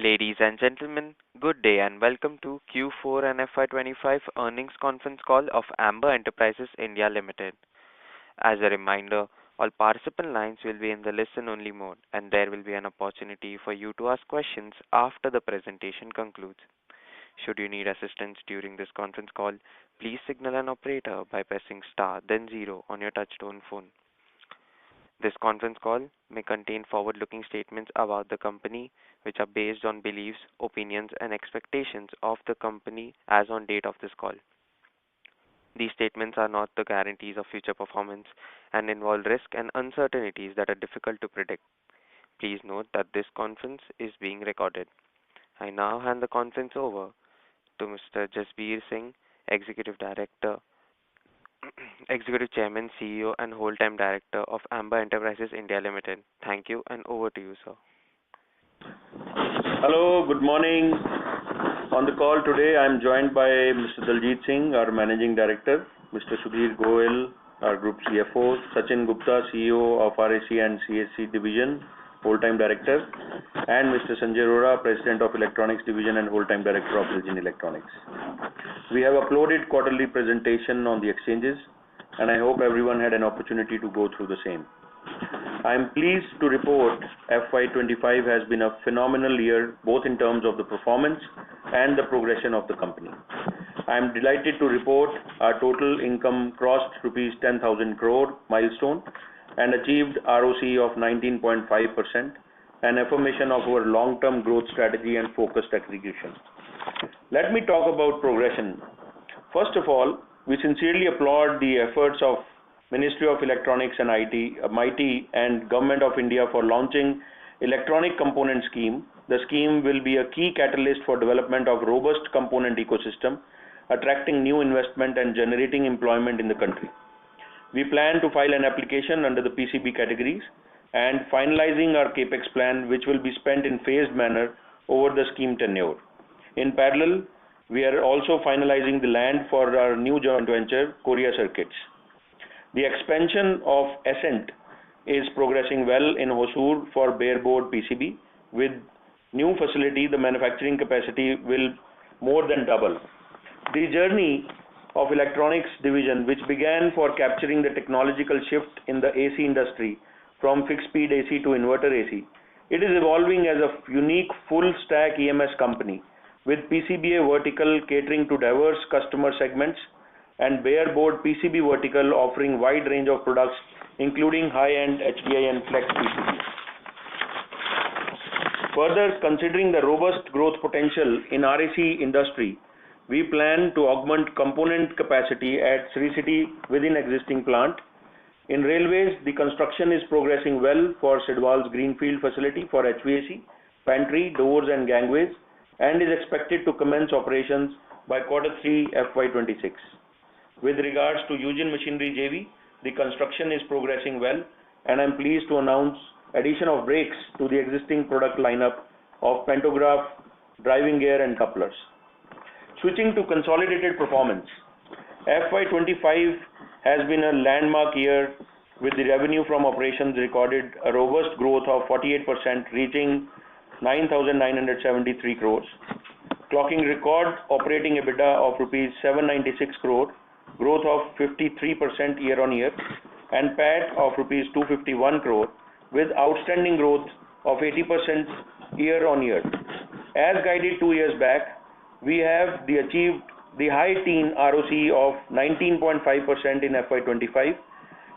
Ladies and gentlemen, good day and welcome to Q4 and FY25 earnings conference call of Amber Enterprises India Limited. As a reminder, all participant lines will be in the listen-only mode, and there will be an opportunity for you to ask questions after the presentation concludes. Should you need assistance during this conference call, please signal an operator by pressing star then zero on your touchtone phone. This conference call may contain forward-looking statements about the company, which are based on beliefs, opinions, and expectations of the company as on date of this call. These statements are not the guarantees of future performance and involve risks and uncertainties that are difficult to predict. Please note that this conference is being recorded. I now hand the conference over to Mr. Jasbir Singh, Executive Director, Executive Chairman, CEO, and Whole-Time Director of Amber Enterprises India Limited. Thank you, and over to you, sir. Hello, good morning. On the call today, I am joined by Mr. Daljit Singh, our Managing Director, Mr. Sudhir Goyal, our Group CFO, Sachin Gupta, CEO of RAC and CSC Division, Whole-Time Director, and Mr. Sanjay Arora, President of Electronics Division and Whole-Time Director of Elgin Electronics. We have uploaded quarterly presentation on the exchanges, and I hope everyone had an opportunity to go through the same. I am pleased to report FY25 has been a phenomenal year, both in terms of the performance and the progression of the company. I am delighted to report our total income crossed rupees 10,000 crore milestone and achieved ROC of 19.5%, an affirmation of our long-term growth strategy and focused execution. Let me talk about progression. First of all, we sincerely applaud the efforts of Ministry of Electronics and IT, MeitY, and Government of India for launching Electronic Component Scheme. The scheme will be a key catalyst for development of robust component ecosystem, attracting new investment and generating employment in the country. We plan to file an application under the PCB categories and finalizing our capex plan, which will be spent in phased manner over the scheme tenure. In parallel, we are also finalizing the land for our new joint venture, Korea Circuits. The expansion of Ascent is progressing well in Hosur for bare board PCB. With new facility, the manufacturing capacity will more than double. The journey of Electronics Division, which began for capturing the technological shift in the AC industry from fixed speed AC to inverter AC, it is evolving as a unique full stack EMS company with PCBA vertical catering to diverse customer segments and bare board PCB vertical offering wide range of products including high-end HDI and flex PCB. Further, considering the robust growth potential in RAC industry, we plan to augment component capacity at Sri City within existing plant. In railways, the construction is progressing well for Sidwal's greenfield facility for HVAC, pantry, doors and gangways, and is expected to commence operations by Q3 FY26. With regards to Eugene Machinery JV, the construction is progressing well, and I am pleased to announce addition of brakes to the existing product lineup of pantograph, driving gear and couplers. Switching to consolidated performance, FY25 has been a landmark year with the revenue from operations recorded a robust growth of 48%, reaching 9,973 crores, clocking record operating EBITDA of rupees 796 crore, growth of 53% year-on-year, and PAT of rupees 251 crore with outstanding growth of 80% year-on-year. As guided 2 years back, we have achieved the high teen ROC of 19.5% in FY25,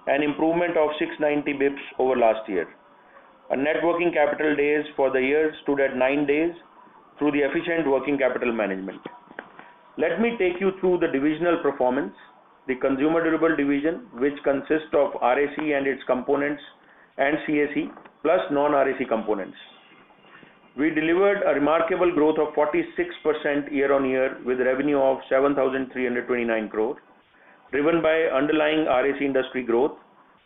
an improvement of 690 bips over last year. Our net working capital days for the year stood at 9 days through the efficient working capital management. Let me take you through the divisional performance. The Consumer Durable Division, which consists of RAC and its components and CAC plus non-RAC components. We delivered a remarkable growth of 46% year-on-year with revenue of 7,329 crore, driven by underlying RAC industry growth,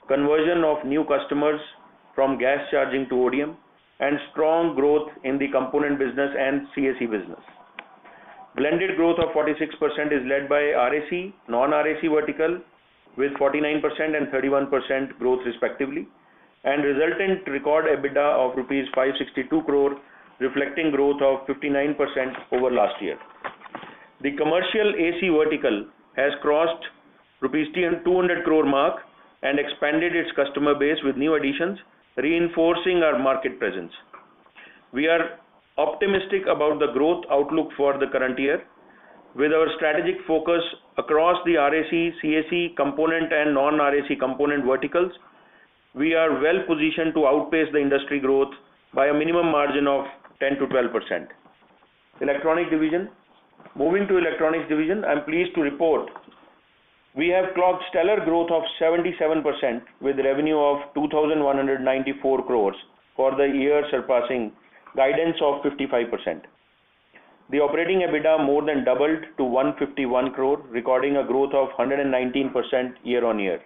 conversion of new customers from gas charging to ODM, and strong growth in the component business and CAC business. Blended growth of 46% is led by RAC, non-RAC vertical with 49% and 31% growth respectively, and resultant record EBITDA of rupees 562 crore reflecting growth of 59% over last year. The commercial AC vertical has crossed rupees 200 crore mark and expanded its customer base with new additions, reinforcing our market presence. We are optimistic about the growth outlook for the current year. With our strategic focus across the RAC, CAC component and non-RAC component verticals, we are well positioned to outpace the industry growth by a minimum margin of 10 to 12%. Electronic division. Moving to electronics division, I am pleased to report we have clocked stellar growth of 77% with revenue of 2,194 crores for the year, surpassing guidance of 55%. The operating EBITDA more than doubled to 151 crore, recording a growth of 119% year on year.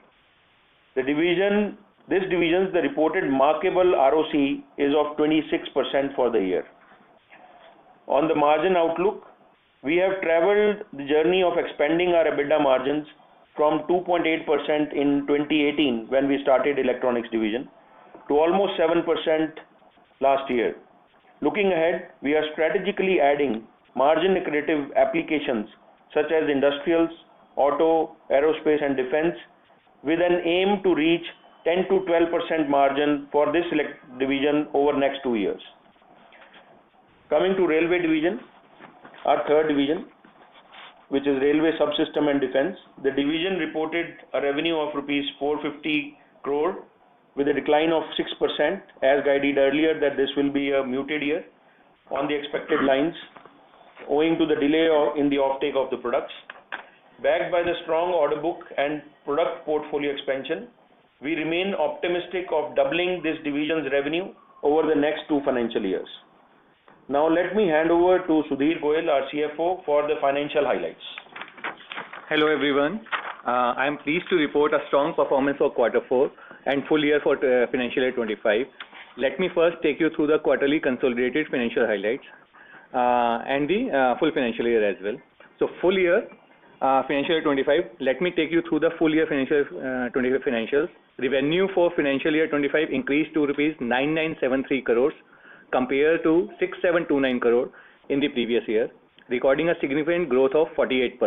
This division's the reported markable ROC is of 26% for the year. On the margin outlook, we have traveled the journey of expanding our EBITDA margins from 2.8% in 2018 when we started electronics division to almost 7% last year. Looking ahead, we are strategically adding margin accretive applications such as industrials, auto, aerospace and defense with an aim to reach 10 to 12% margin for this division over next 2 years. Coming to railway division, our third division, which is railway subsystem and defense, the division reported a revenue of rupees 450 crore with a decline of 6% as guided earlier that this will be a muted year on the expected lines owing to the delay in the offtake of the products. Backed by the strong order book and product portfolio expansion, we remain optimistic of doubling this division's revenue over the next 2 financial years. Now let me hand over to Sudhir Goyal, our CFO, for the financial highlights. Hello everyone. I am pleased to report a strong performance for quarter 4 and full year for financial year 25. Let me first take you through the quarterly consolidated financial highlights and the full financial year as well. So full year financial year 25, let me take you through the full year financial 25 financials. Revenue for financial year 25 increased to rupees 9973 crores compared to 6729 crore in the previous year, recording a significant growth of 48%.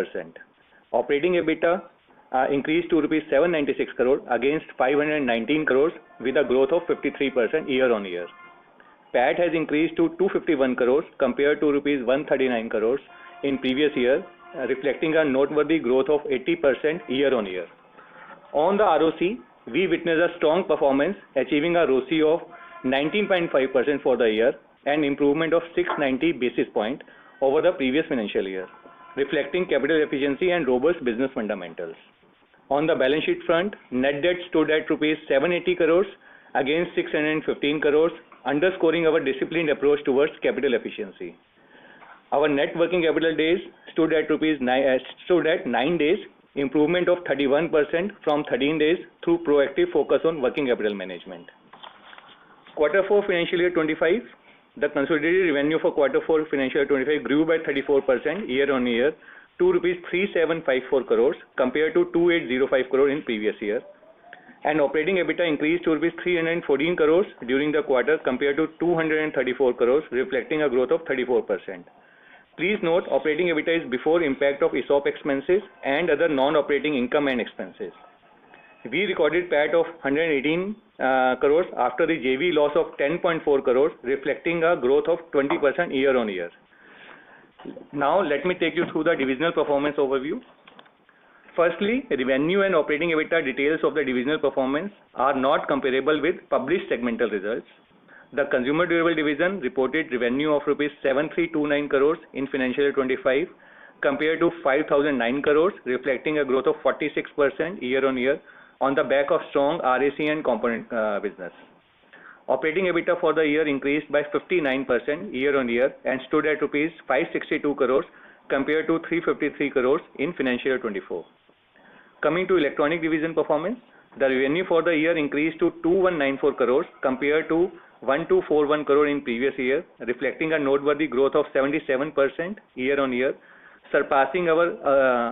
Operating EBITDA increased to rupees 796 crore against 519 crores with a growth of 53% year on year. PAT has increased to 251 crores compared to rupees 139 crores in previous year, reflecting a noteworthy growth of 80% year on year. On the ROC, we witnessed a strong performance, achieving a ROC of 19.5% for the year, an improvement of 690 basis points over the previous financial year, reflecting capital efficiency and robust business fundamentals. On the balance sheet front, net debt stood at rupees 780 crores against 615 crores, underscoring our disciplined approach towards capital efficiency. Our net working capital days stood at 9 days, improvement of 31% from 13 days through proactive focus on working capital management. Quarter 4 financial year 25, the consolidated revenue for quarter 4 financial year 25 grew by 34% year on year to rupees 3754 crores compared to 2805 crore in previous year. And operating EBITDA increased to rupees 314 crores during the quarter compared to 234 crores, reflecting a growth of 34%. Please note, operating EBITDA is before impact of ESOP expenses and other non-operating income and expenses. We recorded PAT of 118 crores after the JV loss of 10.4 crores, reflecting a growth of 20% year on year. Now let me take you through the divisional performance overview. Firstly, revenue and operating EBITDA details of the divisional performance are not comparable with published segmental results. The consumer durable division reported revenue of rupees 7329 crores in financial year 25 compared to 5009 crores, reflecting a growth of 46% year on year on the back of strong RAC and component business. Operating EBITDA for the year increased by 59% year on year and stood at rupees 562 crores compared to 353 crores in financial year 24. Coming to electronic division performance, the revenue for the year increased to 2194 crores compared to 1241 crore in previous year, reflecting a noteworthy growth of 77% year on year, surpassing our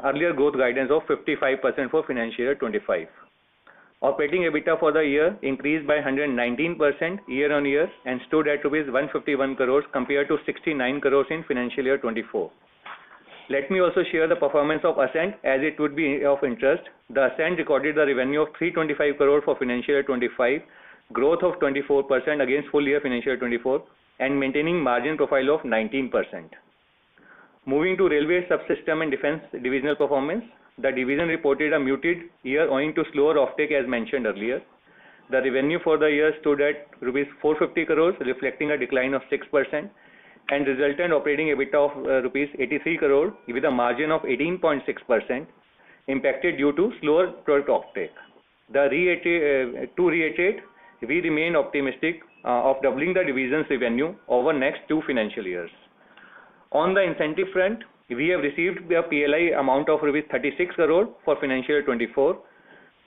earlier growth guidance of 55% for financial year 25. Operating EBITDA for the year increased by 119% year-on-year and stood at rupees 151 crores compared to 69 crores in financial year 24. Let me also share the performance of Ascent as it would be of interest. The Ascent recorded the revenue of 325 crores for financial year 25, growth of 24% against full year financial year 24, and maintaining margin profile of 19%. Moving to Railway Subsystem and Defense divisional performance, the division reported a muted year owing to slower offtake as mentioned earlier. The revenue for the year stood at rupees 450 crores, reflecting a decline of 6%, and resultant operating EBITDA of rupees 83 crore with a margin of 18.6%, impacted due to slower product offtake. To reiterate, we remain optimistic of doubling the division's revenue over next 2 financial years. On the incentive front, we have received a PLI amount of rupees 36 crore for financial year 24.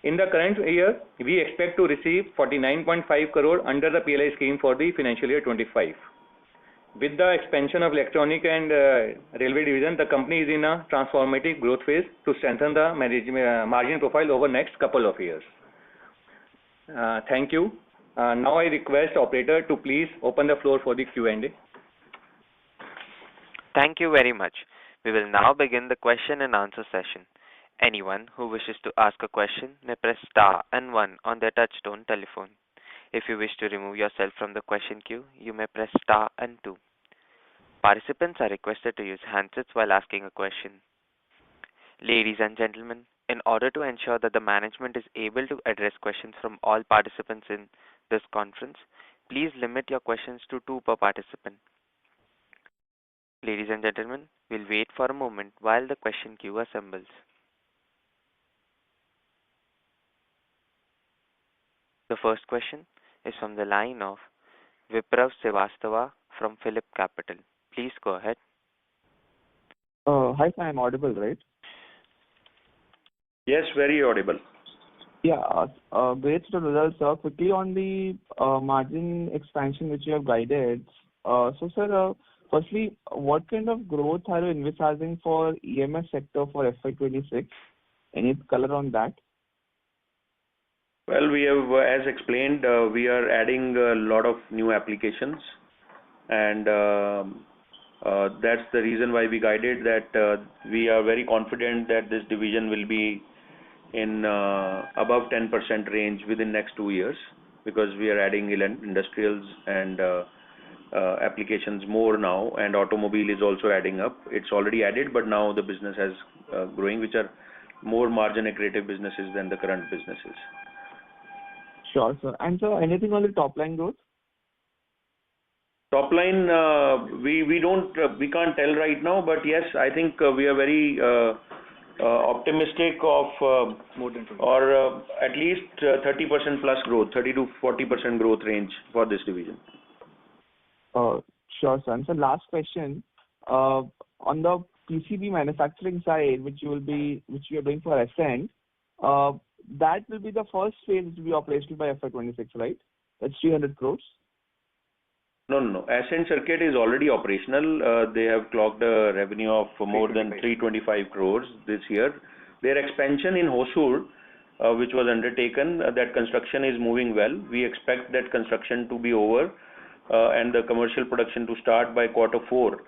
In the current year, we expect to receive 49.5 crore under the PLI scheme for the financial year 25. With the expansion of electronic and railway division, the company is in a transformative growth phase to strengthen the margin profile over next couple of years. Thank you. Now I request operator to please open the floor for the Q&A. Thank you very much. We will now begin the question and answer session. Anyone who wishes to ask a question may press star and 1 on their touchtone telephone. If you wish to remove yourself from the question queue, you may press star and 2. Participants are requested to use handsets while asking a question. Ladies and gentlemen, in order to ensure that the management is able to address questions from all participants in this conference, please limit your questions to 2 per participant. Ladies and gentlemen, we'll wait for a moment while the question queue assembles. The first question is from the line of Viprav Srivastava from Phillip Capital. Please go ahead. Hi, sir, I'm audible, right? Yes, very audible. Yeah, great set of results, sir. Quickly on the margin expansion which you have guided. So, sir, firstly, what kind of growth are you envisaging for EMS sector for FY26? Any color on that? Well, we have, as explained, we are adding a lot of new applications, and that's the reason why we guided that we are very confident that this division will be in above 10% range within next 2 years, because we are adding industrials and applications more now, and automobile is also adding up. It's already added, but now the business has growing, which are more margin accretive businesses than the current businesses. Sure, sir. And sir, anything on the top line growth? Top line, we can't tell right now, but yes, I think we are very optimistic of More than 20. or at least 30% plus growth, 30 to 40% growth range for this division. Sure, sir. And so last question, on the PCB manufacturing side, which you are doing for Ascent, that will be the first phase to be operational by FY26, right? That's 300 crores. No. Ascent Circuit is already operational. They have clocked a revenue of more than 325 crores this year. Their expansion in Hosur, which was undertaken, that construction is moving well. We expect that construction to be over and the commercial production to start by Q4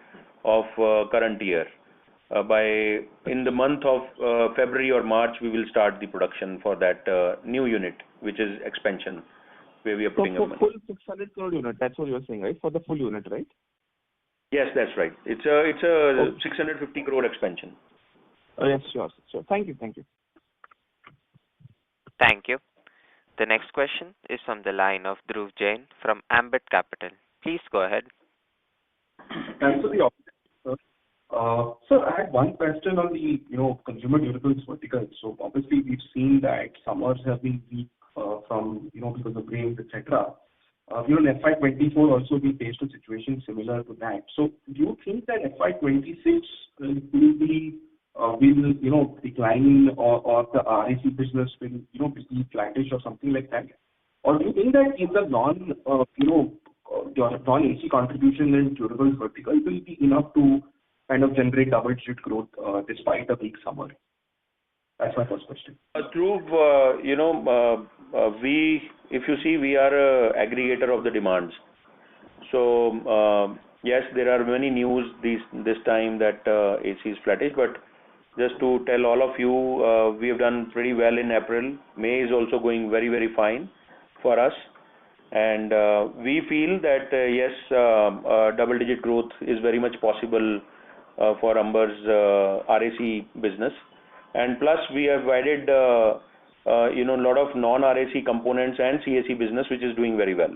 of current year. In the month of February or March, we will start the production for that new unit, which is expansion, where we are putting up money. Full 600 crore unit, that's what you're saying, right? For the full unit, right? Yes, that's right. It's a 650 crore expansion. Yes, sure. Thank you. Thank you. The next question is from the line of Dhruv Jain from Ambit Capital. Please go ahead. Thanks for the opportunity, sir. Sir, I had one question on the consumer durables vertical. So obviously we've seen that summers have been weak from because of rains, etc. In FY24 also we faced a situation similar to that. So do you think that FY26 will decline or the RAC business will be flattish or something like that? Or do you think that in the non-AC contribution in durables vertical will be enough to kind of generate double-digit growth despite a weak summer? That's my first question. Dhruv, if you see, we are a aggregator of the demands. So, yes, there are many news this time that AC is flattish, but just to tell all of you, we have done pretty well in April. May is also going very, very fine for us. And we feel that, yes, double-digit growth is very much possible for Amber's RAC business. And plus, we have added, a lot of non-RAC components and CAC business, which is doing very well.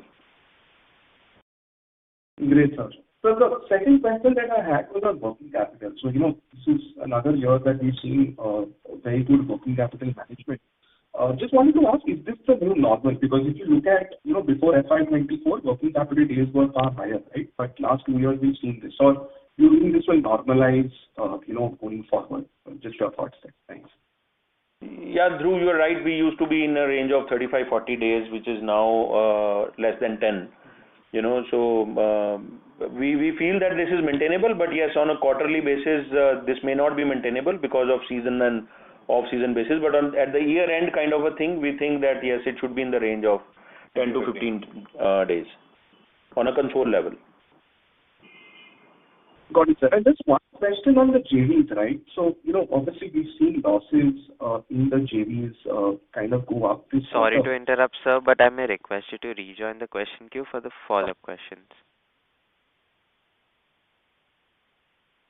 Great, sir. So the second question that I had was on working capital. So, this is another year that we've seen very good working capital management. Just wanted to ask, is this the new normal? Because if you look at, before FY24, working capital days were far higher, right? But last 2 years we've seen this. Or do you think this will normalize, going forward? Just your thoughts there. Thanks. Yeah, Dhruv, you're right. We used to be in a range of 35-40 days, which is now less than 10. So we feel that this is maintainable, but yes, on a quarterly basis, this may not be maintainable because of season and off-season basis. But at the year-end kind of a thing, we think that yes, it should be in the range of 10 to 15 days on a console level. Got it, sir. And just one question on the JVs, right? So, obviously we've seen losses in the JVs kind of go up. Sorry to interrupt, sir, but I may request you to rejoin the question queue for the follow-up questions.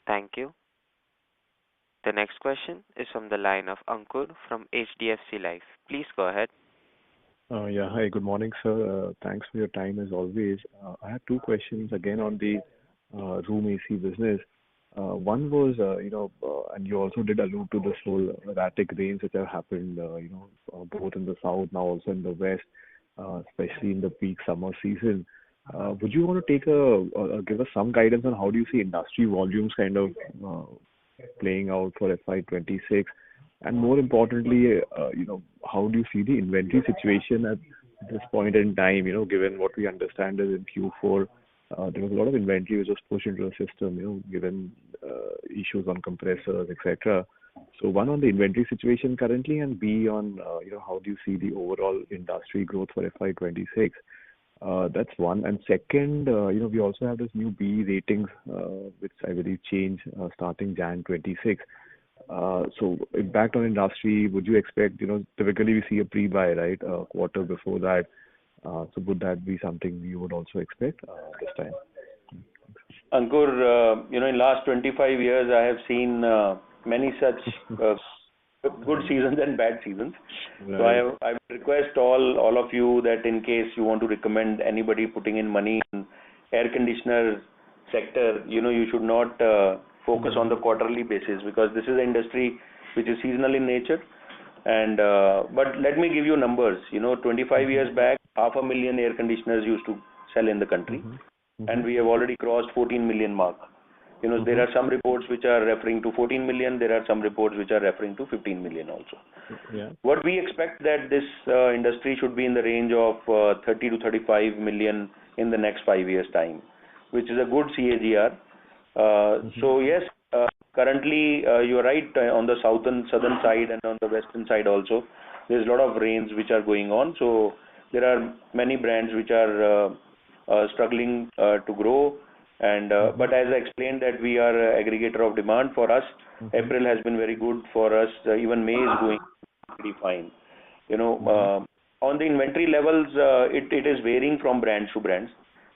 Thank you. The next question is from the line of Ankur from HDFC Life. Please go ahead. Yeah, hi, good morning, sir. Thanks for your time as always. I have two questions again on the room AC business. One was, and you also did allude to this whole erratic rains which have happened, both in the south, now also in the west, especially in the peak summer season. Would you want to give us some guidance on how do you see industry volumes kind of playing out for FY26? And more importantly, how do you see the inventory situation at this point in time? Given what we understand is in Q4, there was a lot of inventory which was pushed into the system, given issues on compressors, etc. So one on the inventory situation currently, and B on how do you see the overall industry growth for FY26? That's one. And second, we also have this new BE ratings, which I believe change starting Jan 26. So impact on industry, would you expect, typically we see a pre-buy, right, a quarter before that. So would that be something you would also expect this time? Ankur, in last 25 years, I have seen many such good seasons and bad seasons. Right. So I would request all of you that in case you want to recommend anybody putting in money in air conditioner sector, you should not focus on the quarterly basis, because this is an industry which is seasonal in nature. And but let me give you numbers. 25 years back, 500,000 air conditioners used to sell in the country, and we have already crossed 14 million mark. There are some reports which are referring to 14 million. There are some reports which are referring to 15 million also. Yeah. What we expect that this industry should be in the range of 30 to 35 million in the next 5 years' time, which is a good CAGR. So yes, currently you are right, on the southern side and on the western side also, there's a lot of rains which are going on. So there are many brands which are struggling to grow. And but as I explained that we are an aggregator of demand for us, April has been very good for us. Even May is going pretty fine. On the inventory levels, it is varying from brands to brands.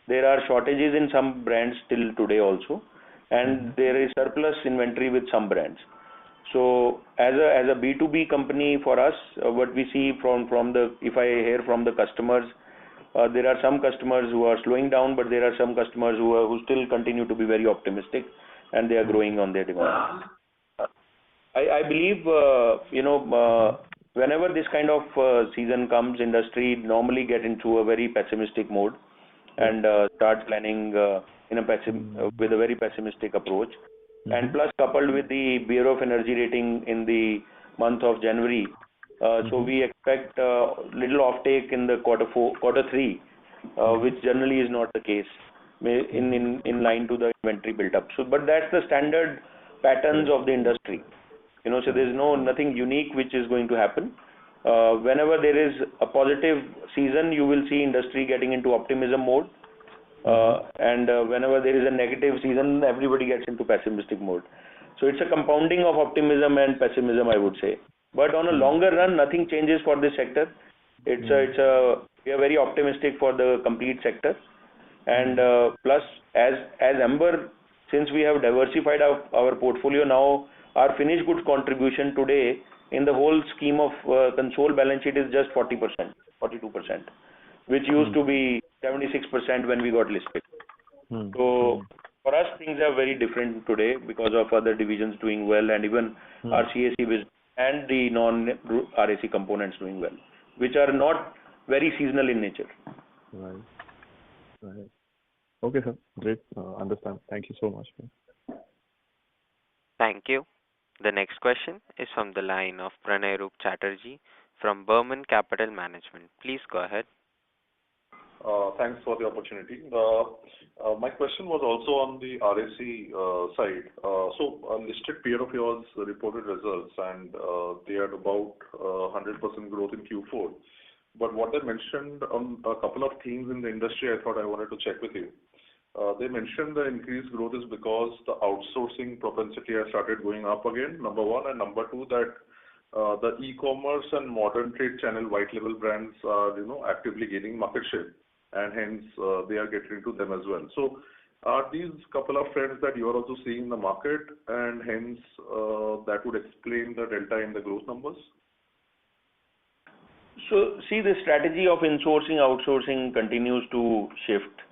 There are shortages in some brands till today also, and there is surplus inventory with some brands. So as a B2B company for us, what we see if I hear from the customers, there are some customers who are slowing down, but there are some customers who still continue to be very optimistic, and they are growing on their demand. I believe, whenever this kind of season comes, industry normally get into a very pessimistic mode and start planning with a very pessimistic approach. And plus, coupled with the Bureau of Energy rating in the month of January, so we expect little offtake in the quarter three, which generally is not the case, in line to the inventory build-up. So, but that's the standard patterns of the industry. So there is nothing unique which is going to happen. Whenever there is a positive season, you will see industry getting into optimism mode. And whenever there is a negative season, everybody gets into pessimistic mode. So it's a compounding of optimism and pessimism, I would say. But on a longer run, nothing changes for this sector. We are very optimistic for the complete sector. And plus, as Amber, since we have diversified our portfolio now, our finished goods contribution today in the whole scheme of console balance sheet is just 40%, 42%, which used to be 76% when we got listed. So for us, things are very different today because of other divisions doing well, and even our CAC business and the non-RAC components doing well, which are not very seasonal in nature. Right. Okay, sir. Great. Understand. Thank you so much. Thank you. The next question is from the line of Pranay Roop Chatterjee from Burman Capital Management. Please go ahead. Thanks for the opportunity. My question was also on the RAC side. So a listed peer of yours reported results, and they had about 100% growth in Q4. But what they mentioned on a couple of themes in the industry, I thought I wanted to check with you. They mentioned the increased growth is because the outsourcing propensity has started going up again, number one, and number two, that the e-commerce and modern trade channel white label brands are, actively gaining market share, and hence they are getting into them as well. So are these couple of trends that you are also seeing in the market, and hence that would explain the delta in the growth numbers? So see, the strategy of insourcing, outsourcing continues to shift.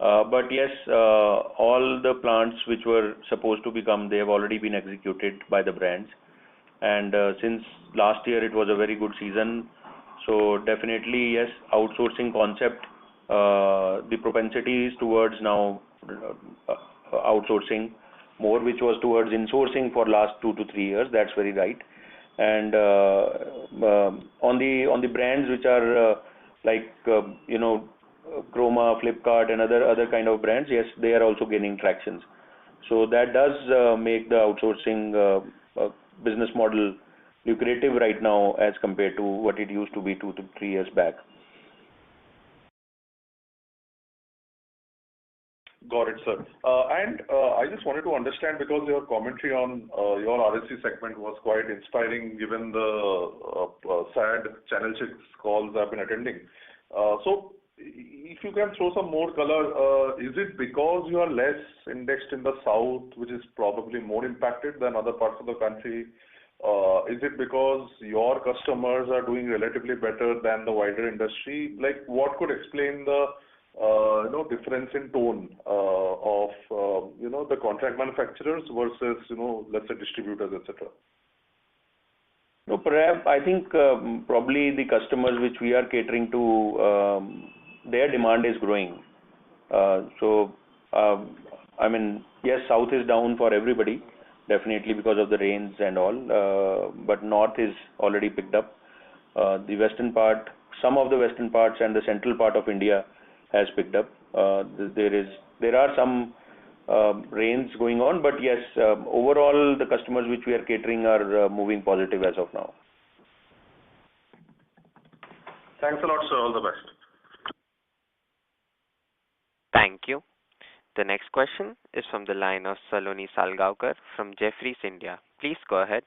But yes, all the plants which were supposed to become, they have already been executed by the brands. And since last year it was a very good season, so definitely yes, outsourcing concept, the propensity is towards now outsourcing more, which was towards insourcing for last 2 to 3 years. That's very right. And on the brands which are like Chroma, Flipkart, and other kind of brands, yes, they are also gaining tractions. So that does make the outsourcing business model lucrative right now as compared to what it used to be 2 to 3 years back. Got it, sir. And I just wanted to understand, because your commentary on your RAC segment was quite inspiring given the sad channel checks calls I've been attending. So if you can throw some more color, is it because you are less indexed in the south, which is probably more impacted than other parts of the country? Is it because your customers are doing relatively better than the wider industry? Like, what could explain the difference in tone of the contract manufacturers versus let's say distributors, etc.? No, perhaps I think probably the customers which we are catering to, their demand is growing. I mean, yes, south is down for everybody, definitely because of the rains and all, but north is already picked up. The western part, some of the western parts and the central part of India has picked up. There are some rains going on, but yes, overall the customers which we are catering are moving positive as of now. Thanks a lot, sir. All the best. Thank you. The next question is from the line of Saloni Salgaonkar from Jefferies India. Please go ahead.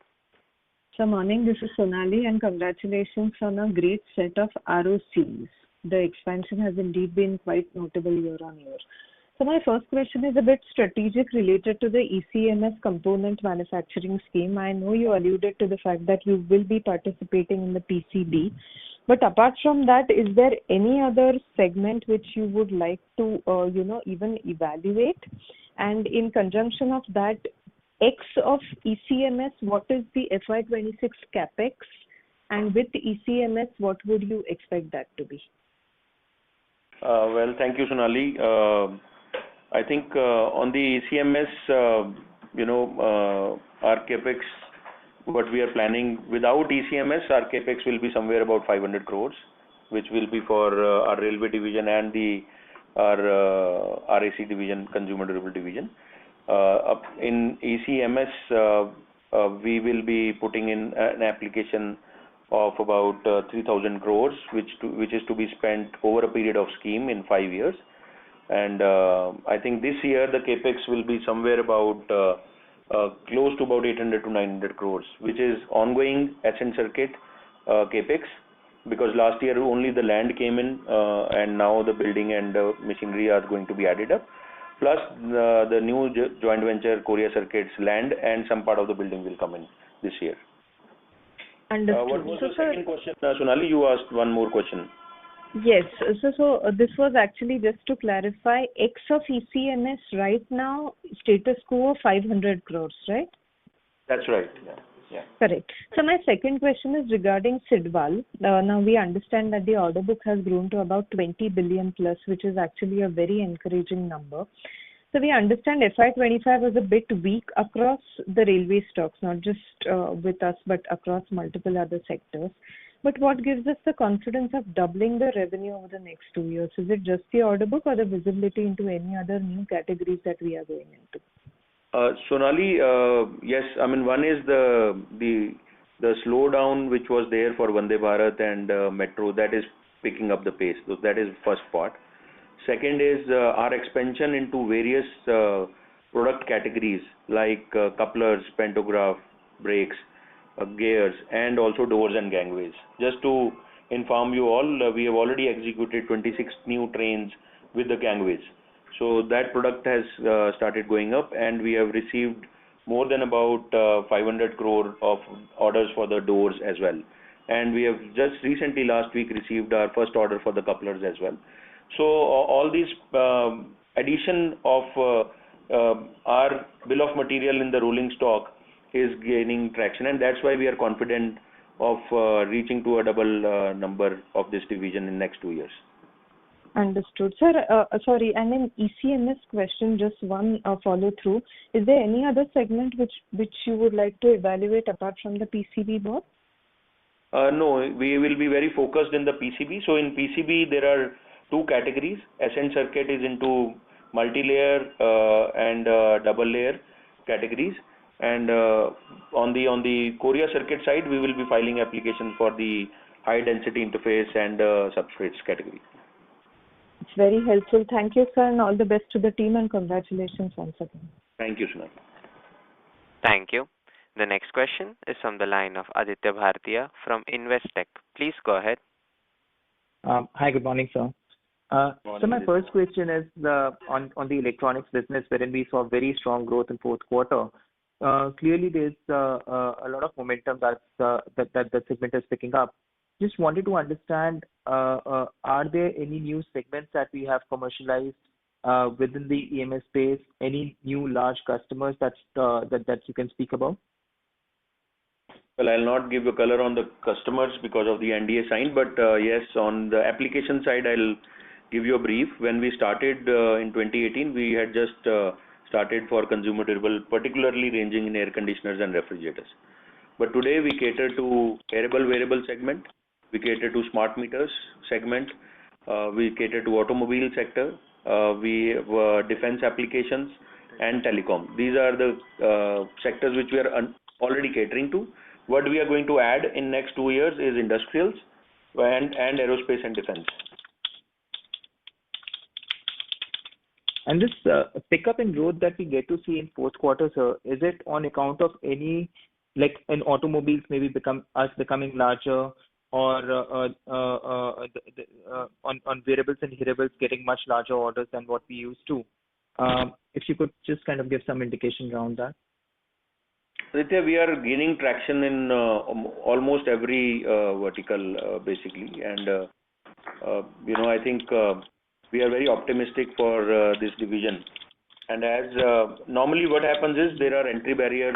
Good morning. This is Sonali, and congratulations on a great set of ROCs. The expansion has indeed been quite notable year on year. So my first question is a bit strategic related to the ECMS component manufacturing scheme. I know you alluded to the fact that you will be participating in the PCB. But apart from that, is there any other segment which you would like to, even evaluate? And in conjunction of that, X of ECMS, what is the FY26 capex? And with ECMS, what would you expect that to be? Well, thank you, Sonali. I think on the ECMS, our capex, what we are planning without ECMS, our capex will be somewhere about 500 crores, which will be for our railway division and our RAC division, consumer durable division. In ECMS, we will be putting in an application of about 3,000 crores, which is to be spent over a period of scheme in 5 years. And I think this year the capex will be somewhere about close to about 800 to 900 crores, which is ongoing Ascent Circuit capex, because last year only the land came in, and now the building and machinery are going to be added up. Plus the new joint venture Korea Circuits land and some part of the building will come in this year. Understood. What was the second question, Sonali? You asked one more question. Yes. So this was actually just to clarify, X of ECMS right now, status quo of 500 crores, right? That's right. Yeah. Correct. So my second question is regarding Sidwal. Now we understand that the order book has grown to about 20 billion plus, which is actually a very encouraging number. So we understand FY25 was a bit weak across the railway stocks, not just with us, but across multiple other sectors. But what gives us the confidence of doubling the revenue over the next 2 years? Is it just the order book or the visibility into any other new categories that we are going into? Sonali, yes. I mean, one is the slowdown which was there for Vande Bharat and Metro, that is picking up the pace. So that is first part. Second is our expansion into various product categories like couplers, pantograph, brakes, gears, and also doors and gangways. Just to inform you all, we have already executed 26 new trains with the gangways. So that product has started going up, and we have received more than about 500 crore of orders for the doors as well. And we have just recently, last week, received our first order for the couplers as well. So all these addition of our bill of material in the rolling stock is gaining traction, and that's why we are confident of reaching to a double number of this division in next 2 years. Understood. Sir, sorry, and an ECMS question, just one follow through. Is there any other segment which you would like to evaluate apart from the PCB board? No, we will be very focused in the PCB. So in PCB, there are two categories. Ascent Circuit is into multi-layer and double layer categories. And on the Korea Circuit side, we will be filing applications for the high density interface and substrates category. It's very helpful. Thank you, sir, and all the best to the team, and congratulations once again. Thank you, Sunil. Thank you. The next question is from the line of Aditya Bhartiya from Investec. Please go ahead. Hi, good morning, sir. So my first question is on the electronics business, wherein we saw very strong growth in fourth quarter. Clearly, there's a lot of momentum that the segment is picking up. Just wanted to understand, are there any new segments that we have commercialized within the EMS space? Any new large customers that you can speak about? Well, I'll not give a color on the customers because of the NDA sign, but yes, on the application side, I'll give you a brief. When we started in 2018, we had just started for consumer durable, particularly ranging in air conditioners and refrigerators. But today we cater to wearable segment, we cater to smart meters segment, we cater to automobile sector, we have defense applications and telecom. These are the sectors which we are already catering to. What we are going to add in next 2 years is industrials and aerospace and defense. And this pickup in growth that we get to see in fourth quarter, sir, is it on account of any, like in automobiles maybe becoming larger, or on wearables and hearables getting much larger orders than what we used to? If you could just kind of give some indication around that. Aditya, we are gaining traction in almost every vertical, basically, and I think we are very optimistic for this division. And as normally what happens is there are entry barriers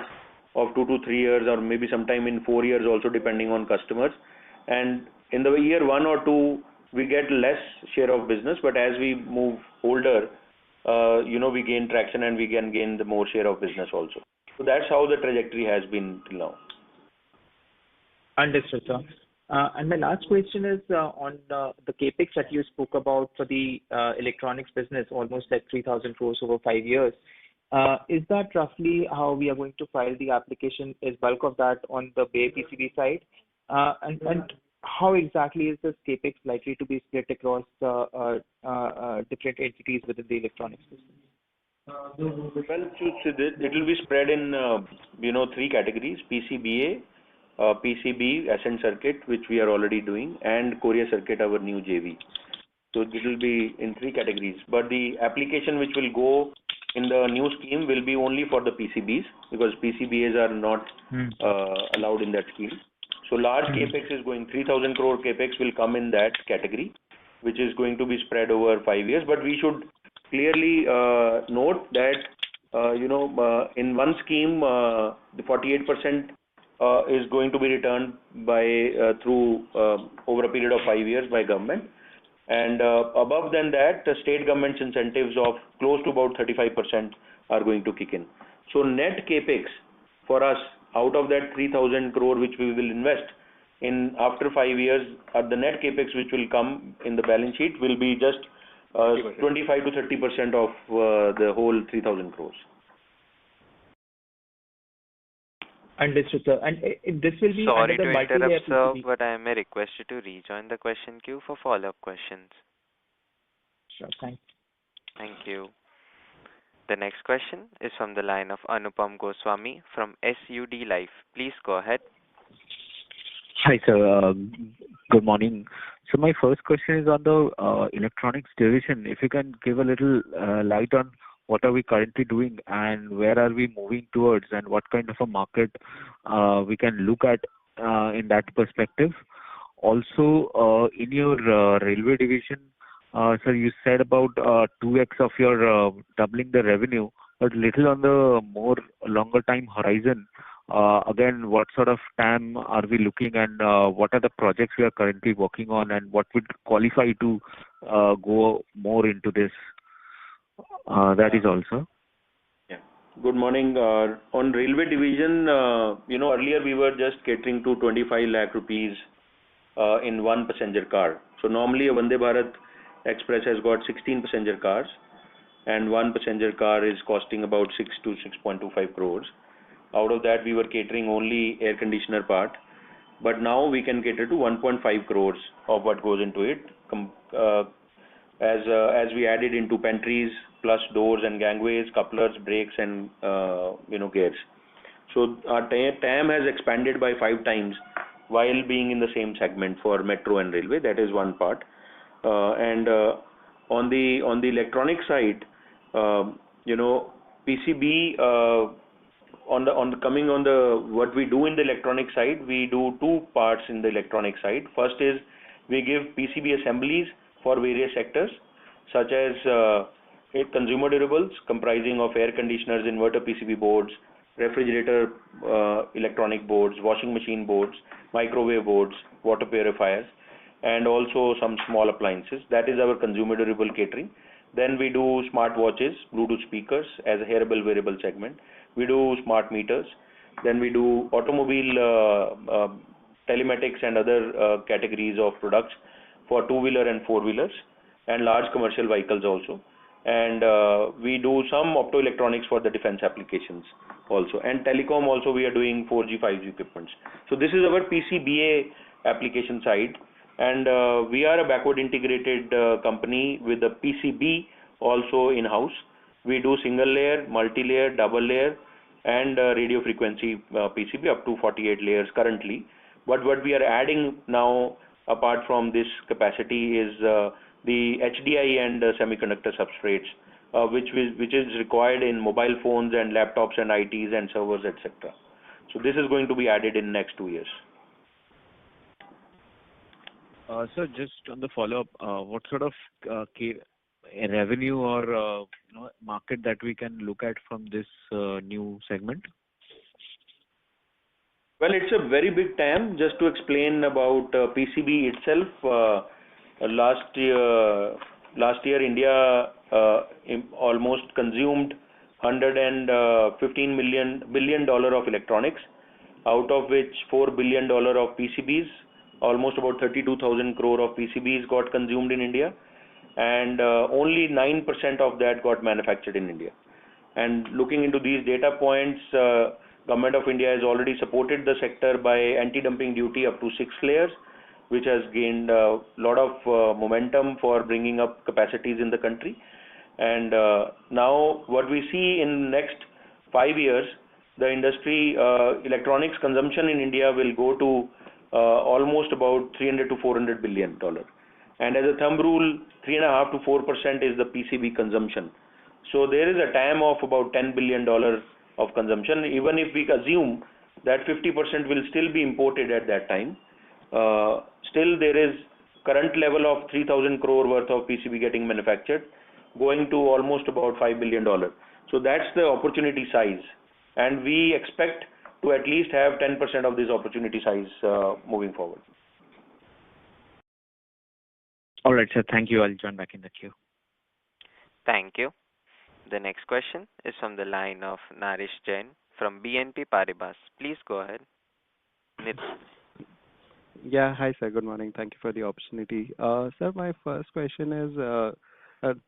of 2 to 3 years, or maybe sometime in 4 years also, depending on customers. And in the year 1 or 2, we get less share of business, but as we move older, we gain traction and we can gain the more share of business also. So that's how the trajectory has been till now. Understood, sir. And my last question is on the capex that you spoke about for the electronics business, almost like 3,000 crores over 5 years. Is that roughly how we are going to file the application? Is bulk of that on the bare PCB side? And how exactly is this CapEx likely to be split across different entities within the electronics business? Well, it will be spread in, three categories: PCBA, PCB, Ascent Circuit, which we are already doing, and Korea Circuit, our new JV. So it will be in three categories. But the application which will go in the new scheme will be only for the PCBs, because PCBAs are not allowed in that scheme. So large capex is going, 3,000 crore capex will come in that category, which is going to be spread over 5 years. But we should clearly note that in one scheme the 48% is going to be returned by through over a period of 5 years by government, and above than that, the state government's incentives of close to about 35% are going to kick in. So net capex for us, out of that 3,000 crore which we will invest in after 5 years, the net capex which will come in the balance sheet will be just 25 to 30% of the whole 3,000 crores. Understood, sir. And this will be Sorry under to the multi-layer interrupt, sir, PCB. but I may request you to rejoin the question queue for follow-up questions. Sure, thanks. Thank you. The next question is from the line of Anupam Goswami from SUD Life. Please go ahead. Hi, sir. Good morning. So my first question is on the electronics division. If you can give a little light on what are we currently doing and where are we moving towards, and what kind of a market we can look at in that perspective. Also, in your railway division, sir, you said about 2x of your doubling the revenue, but little on the more longer time horizon. Again, what sort of TAM are we looking, and what are the projects we are currently working on, and what would qualify to go more into this? That is all, sir. Yeah. Good morning. On railway division, earlier we were just catering to 25 lakh rupees in one passenger car. So normally a Vande Bharat Express has got 16 passenger cars, and one passenger car is costing about 6 to 6.25 crores. Out of that, we were catering only air conditioner part, but now we can cater to 1.5 crores of what goes into it, as we added into pantries, plus doors and gangways, couplers, brakes, and gears. So our TAM has expanded by 5 times while being in the same segment for metro and railway. That is one part. And on the electronic side, PCB, what we do in the electronic side, we do 2 parts in the electronic side. First is we give PCB assemblies for various sectors, such as consumer durables comprising of air conditioners, inverter PCB boards, refrigerator electronic boards, washing machine boards, microwave boards, water purifiers, and also some small appliances. That is our consumer durable catering. Then we do smart watches, Bluetooth speakers as a hearable wearable segment. We do smart meters. Then we do automobile telematics and other categories of products for 2-wheeler and 4-wheelers, and large commercial vehicles also. And we do some optoelectronics for the defense applications also. And telecom also, we are doing 4G, 5G equipments. So this is our PCBA application side. And we are a backward integrated company with the PCB also in-house. We do single layer, multi-layer, double layer, and radio frequency PCB up to 48 layers currently. But what we are adding now, apart from this capacity, is the HDI and semiconductor substrates, which is required in mobile phones and laptops and ITs and servers, etc. So this is going to be added in next 2 years. Sir, just on the follow-up, what sort of revenue or market that we can look at from this new segment? Well, it's a very big TAM. Just to explain about PCB itself, last year India almost consumed $115 billion of electronics, out of which $4 billion of PCBs. Almost about 32,000 crore of PCBs got consumed in India, and only 9% of that got manufactured in India. And looking into these data points, Government of India has already supported the sector by anti-dumping duty up to 6 layers, which has gained a lot of momentum for bringing up capacities in the country. And now what we see in next 5 years, the industry electronics consumption in India will go to almost about $300 to $400 billion. And as a thumb rule, 3.5 to 4% is the PCB consumption. So there is a TAM of about $10 billion of consumption. Even if we assume that 50% will still be imported at that time, still there is current level of 3,000 crore worth of PCB getting manufactured, going to almost about $5 billion. So that's the opportunity size. And we expect to at least have 10% of this opportunity size moving forward. All right, sir. Thank you. I'll join back in the queue. Thank you. The next question is from the line of Narish Jain from BNP Paribas. Please go ahead. Yeah, hi sir. Good morning. Thank you for the opportunity. Sir, my first question is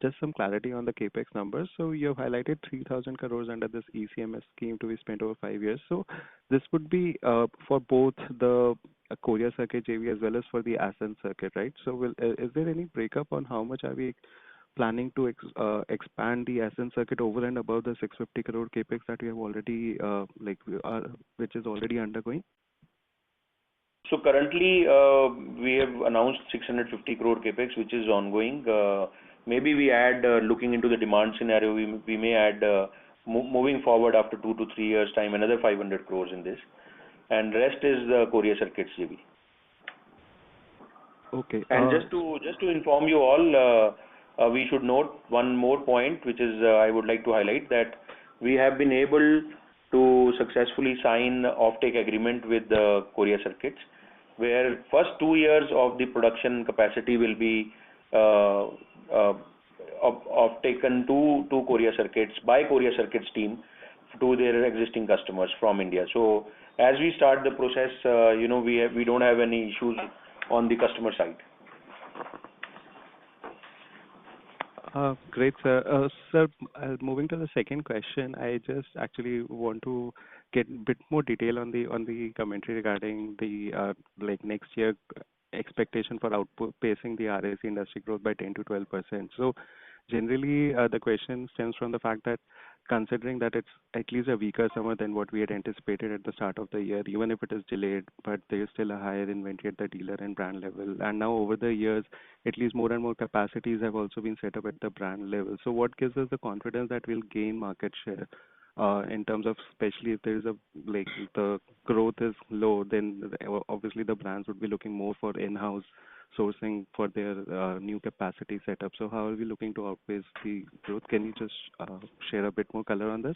just some clarity on the capex numbers. So you have highlighted 3,000 crores under this ECMS scheme to be spent over 5 years. So this would be for both the Korea Circuit JV as well as for the ASCENT Circuit, right? So is there any breakup on how much are we planning to expand the ASCENT Circuit over and above the 650 crore capex that we have already which is already undergoing? So currently we have announced 650 crore capex, which is ongoing. Maybe we add, looking into the demand scenario, we may add moving forward after 2 to 3 years time another 500 crores in this, and rest is the Korea Circuits JV. Okay. And just to inform you all, we should note one more point, which is I would like to highlight that we have been able to successfully sign offtake agreement with the Korea Circuits, where first 2 years of the production capacity will be taken to Korea Circuits by Korea Circuits team to their existing customers from India. So as we start the process, we don't have any issues on the customer side. Great, sir. Sir, moving to the second question, I just actually want to get a bit more detail on the commentary regarding the next year expectation for outpacing the RAC industry growth by 10 to 12%. So generally, the question stems from the fact that considering that it's at least a weaker summer than what we had anticipated at the start of the year, even if it is delayed, but there is still a higher inventory at the dealer and brand level. And now over the years, at least more and more capacities have also been set up at the brand level. So what gives us the confidence that we'll gain market share in terms of, especially if there is the growth is low, then obviously the brands would be looking more for in-house sourcing for their new capacity setup. So how are we looking to outpace the growth? Can you just share a bit more color on this?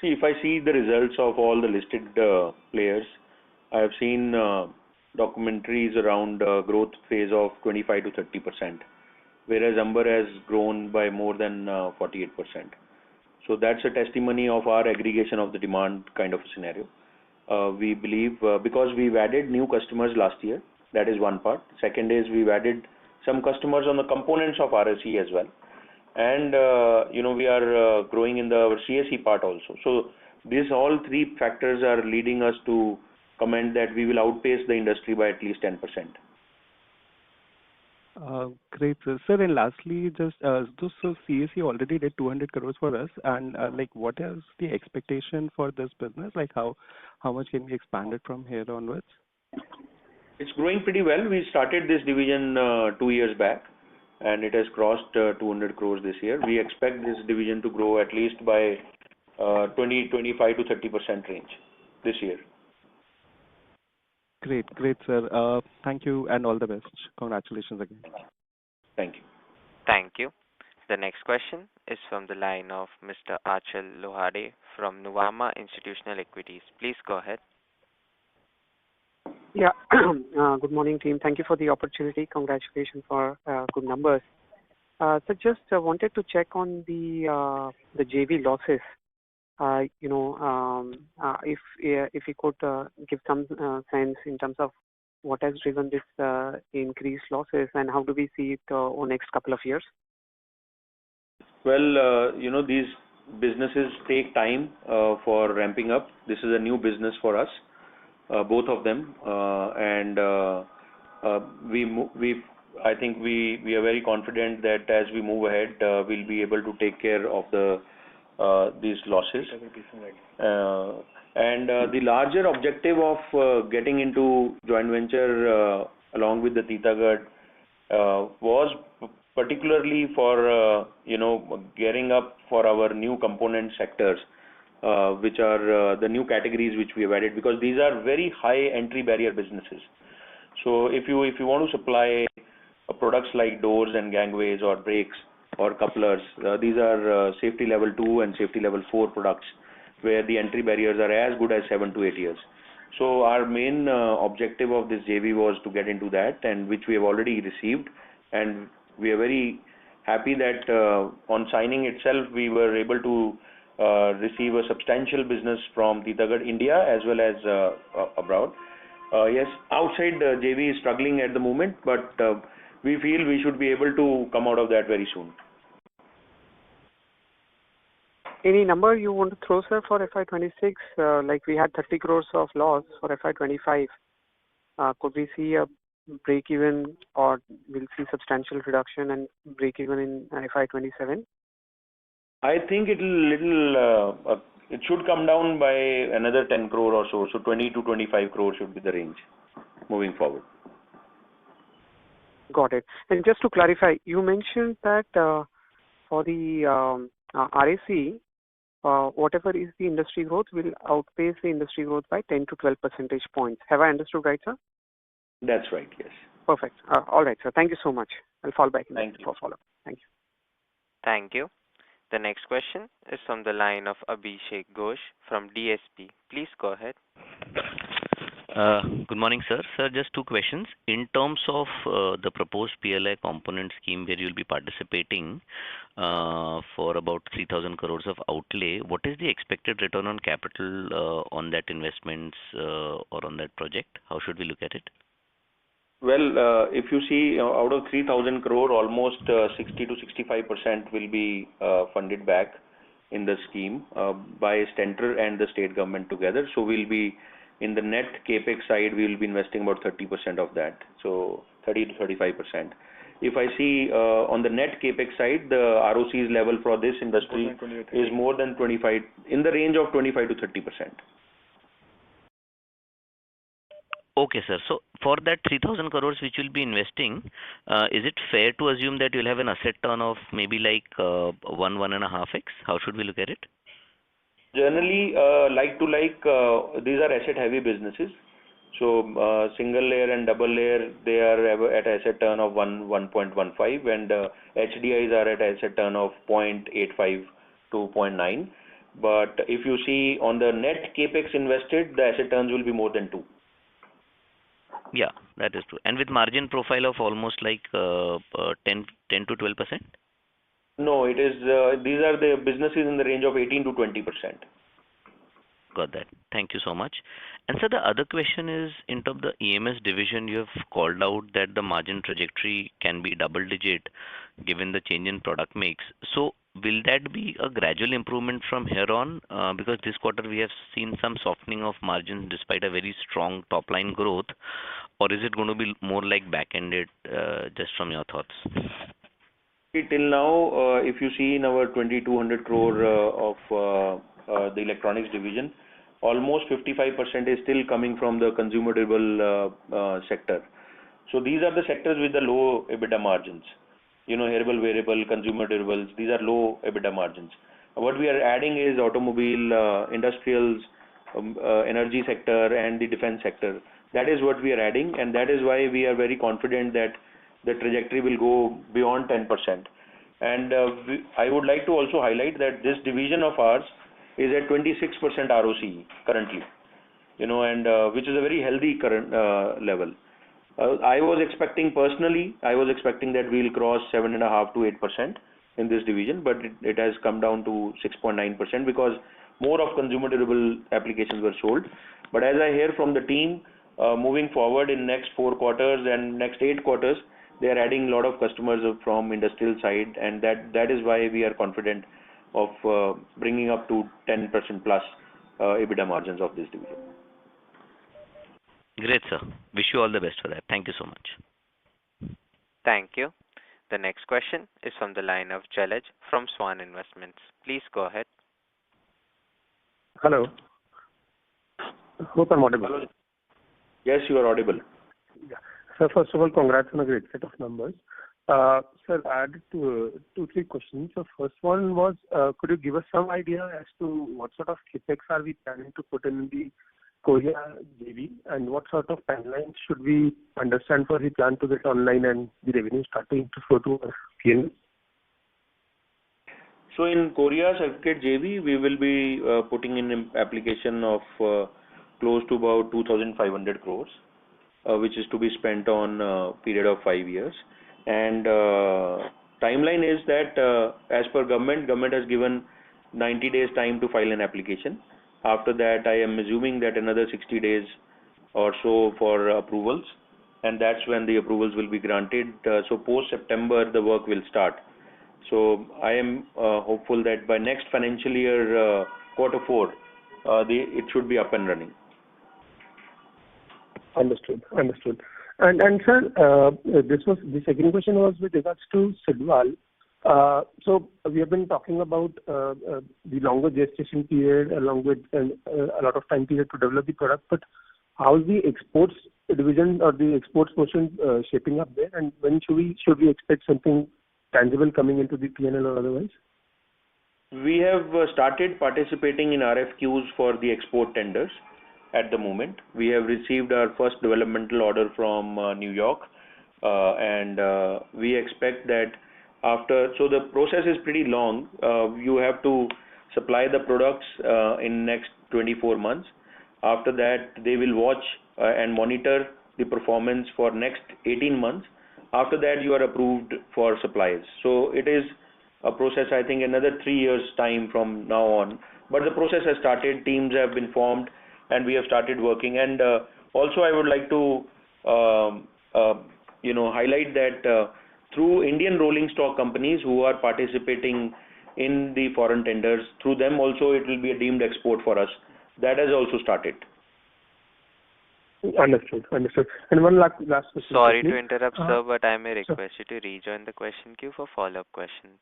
See, if I see the results of all the listed players, I have seen documentaries around growth phase of 25 to 30%, whereas Amber has grown by more than 48%. So that's a testimony of our aggregation of the demand kind of a scenario. We believe because we've added new customers last year, that is one part. Second is we've added some customers on the components of RAC as well. And, we are growing in the CSE part also. So these all three factors are leading us to comment that we will outpace the industry by at least 10%. Great, sir. Sir, and lastly, just so CSE already did 200 crores for us, and what is the expectation for this business? Like how much can we expand it from here onwards? It's growing pretty well. We started this division 2 years back, and it has crossed 200 crores this year. We expect this division to grow at least by 25 to 30% range this year. Great, sir. Thank you and all the best. Congratulations again. Thank you. Thank you. The next question is from the line of Mr. Achal Lohade from Nuvama Institutional Equities. Please go ahead. Yeah. Good morning, team. Thank you for the opportunity. Congratulations for good numbers. So just wanted to check on the JV losses. If you could give some sense in terms of what has driven this increased losses and how do we see it over next couple of years? Well, these businesses take time for ramping up. This is a new business for us, both of them, and I think we are very confident that as we move ahead, we'll be able to take care of these losses. And the larger objective of getting into joint venture along with the Titagarh was particularly for gearing up for our new component sectors, which are the new categories which we have added, because these are very high entry barrier businesses. So if you want to supply products like doors and gangways or brakes or couplers, these are safety level 2 and safety level 4 products, where the entry barriers are as good as 7 to 8 years. So our main objective of this JV was to get into that, and which we have already received, and we are very happy that on signing itself we were able to receive a substantial business from Titagarh India as well as abroad. Yes, outside JV is struggling at the moment, but we feel we should be able to come out of that very soon. Any number you want to throw, sir, for FY26? Like we had 30 crores of loss for FY25. Could we see a break even, or we'll see substantial reduction and break even in FY27? I think it should come down by another 10 crore or so. So 20 to 25 crore should be the range moving forward. Got it. And just to clarify, you mentioned that for the RAC, whatever is the industry growth will outpace the industry growth by 10 to 12 percentage points. Have I understood right, sir? That's right, yes. Perfect. All right, sir. Thank you so much. I'll fall back in for follow-up. Thank you. Thank you. The next question is from the line of Abhishek Ghosh from DSP. Please go ahead. Good morning, sir. Sir, just two questions. In terms of the proposed PLI component scheme where you'll be participating for about 3,000 crores of outlay, what is the expected return on capital on that investments or on that project? How should we look at it? Well, if you see out of 3,000 crore, almost 60 to 65% will be funded back in the scheme by center and the state government together. So we'll be in the net capex side, we will be investing about 30% of that. So 30 to 35%. If I see on the net capex side, the ROC's level for this industry is more than 25, in the range of 25 to 30%. Okay, sir. So for that 3,000 crores which you'll be investing, is it fair to assume that you'll have an asset turn of maybe like 1.5x? How should we look at it? Generally, these are asset-heavy businesses. So single layer and double layer, they are at asset turn of 1.15, and HDIs are at asset turn of 0.85 to 0.9. But if you see on the net capex invested, the asset turns will be more than 2. Yeah, that is true. And with margin profile of almost like 10 to 12%? No, it is. These are the businesses in the range of 18 to 20%. Got that. Thank you so much. And so the other question is, in terms of the EMS division, you have called out that the margin trajectory can be double digit given the change in product mix. So will that be a gradual improvement from here on? Because this quarter we have seen some softening of margins despite a very strong top line growth, or is it going to be more like back-ended, just from your thoughts? Till now, if you see in our 2,200 crore of the electronics division, almost 55% is still coming from the consumer durable sector. So these are the sectors with the low EBITDA margins. Herbal, wearable, consumer durables, these are low EBITDA margins. What we are adding is automobile, industrials, energy sector and the defense sector. That is what we are adding, and that is why we are very confident that the trajectory will go beyond 10%. And I would like to also highlight that this division of ours is at 26% ROCE currently, and which is a very healthy current level. I was expecting that we'll cross 7.5 to 8% in this division, but it has come down to 6.9% because more of consumer durable applications were sold. But as I hear from the team, moving forward in next 4 quarters and next 8 quarters, they are adding a lot of customers from industrial side, and that is why we are confident of bringing up to 10% plus EBITDA margins of this division. Great, sir. Wish you all the best for that. Thank you so much. Thank you. The next question is from the line of Jalaj from Swan Investments. Please go ahead. Hello. Hope I'm audible. Yes, you are audible. Yeah. So first of all, congrats on a great set of numbers. Sir, I had two, three questions. So first one was, could you give us some idea as to what sort of capex are we planning to put in the Korea JV, and what sort of timelines should we understand for the plan to get online and the revenue starting to flow to our P&L? So in Korea Circuit JV, we will be putting in an application of close to about 2,500 crores, which is to be spent on a period of 5 years. And timeline is that as per government has given 90 days time to file an application. After that, I am assuming that another 60 days or so for approvals, and that's when the approvals will be granted. So post September, the work will start. So I am hopeful that by next financial year, quarter 4, it should be up and running. Understood. And sir, the second question was with regards to Sidwal. So we have been talking about the longer gestation period along with a lot of time period to develop the product, but how is the exports division or the exports portion shaping up there, and when should we expect something tangible coming into the P&L or otherwise? We have started participating in RFQs for the export tenders at the moment. We have received our first developmental order from New York, and we expect that so the process is pretty long. You have to supply the products in next 24 months. After that, they will watch and monitor the performance for next 18 months. After that, you are approved for supplies. So it is a process, I think, another 3 years time from now on. But the process has started, teams have been formed, and we have started working. And also I would like to highlight that through Indian rolling stock companies who are participating in the foreign tenders, through them also it will be a deemed export for us. That has also started. Understood. And one last question. Sorry to interrupt, sir, but I may request you to rejoin the question queue for follow-up questions.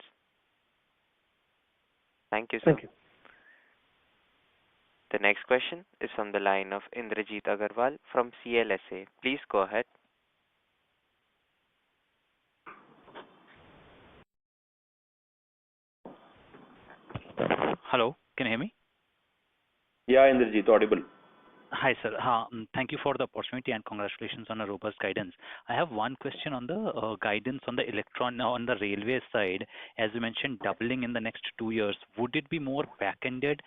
Thank you, sir. Thank you. The next question is from the line of Indrajit Agarwal from CLSA. Please go ahead. Hello, can you hear me? Yeah, Indrajit, audible. Hi, sir. Thank you for the opportunity and congratulations on a robust guidance. I have one question on the guidance on the railway side. As you mentioned, doubling in the next 2 years. Would it be more back-ended?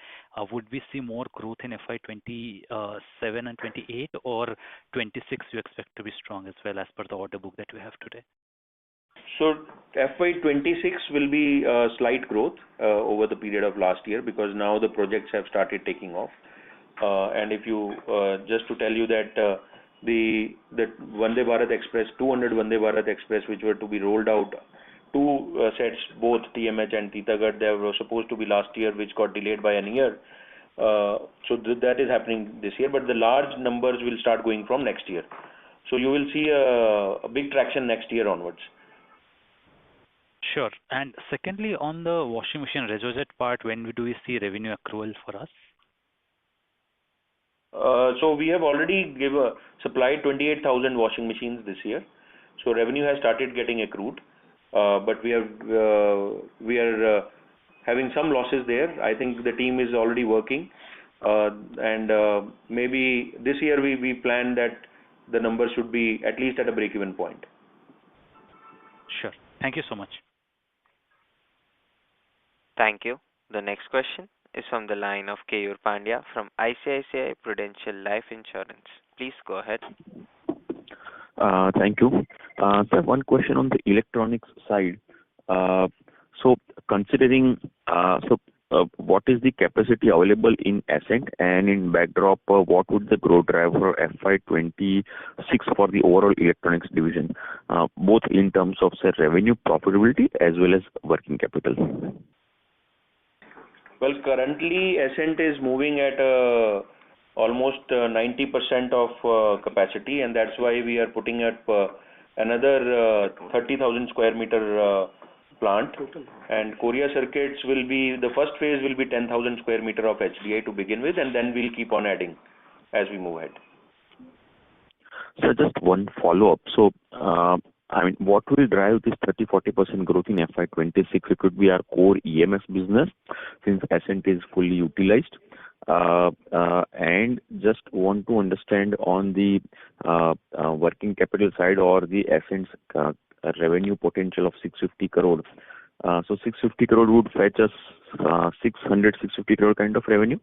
Would we see more growth in FY27 and 28, or 26 you expect to be strong as well as per the order book that we have today? So FY26 will be a slight growth over the period of last year, because now the projects have started taking off. And if you just to tell you that the Vande Bharat Express, 200 Vande Bharat Express, which were to be rolled out, 2 sets, both TMH and Titagarh, they were supposed to be last year, which got delayed by a year. So that is happening this year, but the large numbers will start going from next year. So you will see a big traction next year onwards. Sure. And secondly, on the washing machine retroject part, when do we see revenue accrual for us? So we have already supplied 28,000 washing machines this year. So revenue has started getting accrued, but we are having some losses there. I think the team is already working, and maybe this year we plan that the number should be at least at a break-even point. Sure. Thank you so much. Thank you. The next question is from the line of Keyur Pandya from ICICI Prudential Life Insurance. Please go ahead. Thank you. Sir, one question on the electronics side. So considering, what is the capacity available in Ascent, and in backdrop, what would the growth driver FY26 for the overall electronics division, both in terms of, say, revenue profitability as well as working capital? Well, currently, Ascent is moving at almost 90% of capacity, and that's why we are putting up another 30,000 square meter plant. And Korea Circuits will be, the first phase will be 10,000 square meter of HDI to begin with, and then we'll keep on adding as we move ahead. So just one follow-up. So, I mean, what will drive this 30-40% growth in FY26? It could be our core EMS business since Ascent is fully utilized. And just want to understand on the working capital side or the Ascent's revenue potential of 650 crore. So 650 crore would fetch us 650 crore kind of revenue?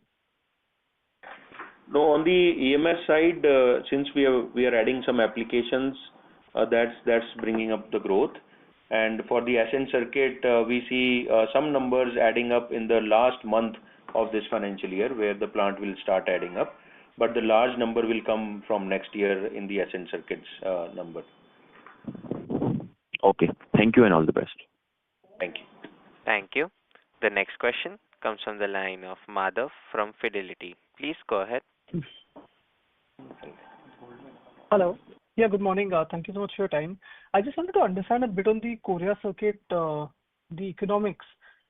No, on the EMS side, since we are adding some applications, that's bringing up the growth. And for the Ascent Circuit, we see some numbers adding up in the last month of this financial year, where the plant will start adding up. But the large number will come from next year in the Ascent Circuits number. Okay. Thank you and all the best. Thank you. Thank you. The next question comes from the line of Madhav from Fidelity. Please go ahead. Hello. Yeah, good morning. Thank you so much for your time. I just wanted to understand a bit on the Korea Circuit, the economics.